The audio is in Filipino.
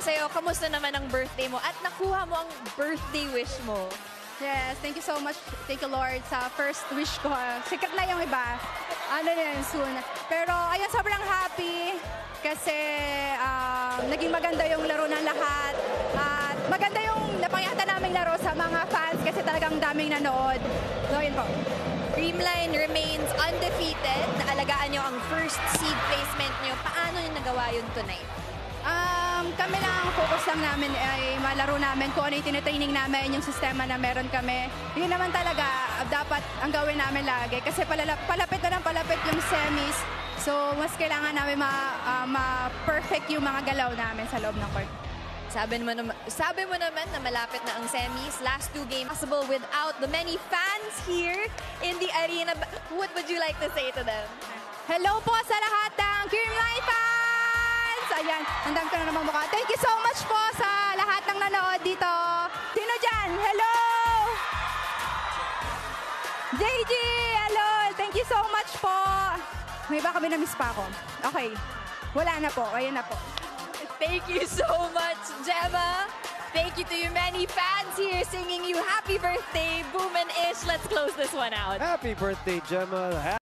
sa'yo. Kamusta naman ang birthday mo? At nakuha mo ang birthday wish mo. Yes, thank you so much. Thank you, Lord, sa first wish ko. Sikat na yung iba. Ano na yun, soon. Pero ayun, sobrang happy kasi naging maganda yung laro ng lahat. At maganda yung napakita naming laro sa mga fans kasi talagang daming nanood. So, yun po. Creamline remains undefeated. Naalagaan nyo ang first seed placement nyo. Paano nyo nagawa yun tonight? Kami lang, focus lang namin ay malaro namin kung ano yung tinitraining namin, yung sistema na meron kami. Yun naman talaga, dapat ang gawin namin lagi. Kasi palapit na ng palapit yung semis. So, mas kailangan namin ma-perfect yung mga galaw namin sa loob ng court. Sabi mo naman na malapit na ang semis. Last 2 games possible without the many fans here in the arena. What would you like to say to them? Hello po sa lahat ng Creamline fans! Ayan, ang dami ko na namang mukha. Thank you so much po sa lahat ng nanood dito. Sino dyan? Hello! JG! Hello! Thank you so much po. May baka may na-miss pa ako. Okay. Wala na po. Ayan na po. Thank you so much, Gemma. Thank you to your many fans here singing you happy birthday, Boom and Ish. Let's close this one out. Happy birthday, Gemma.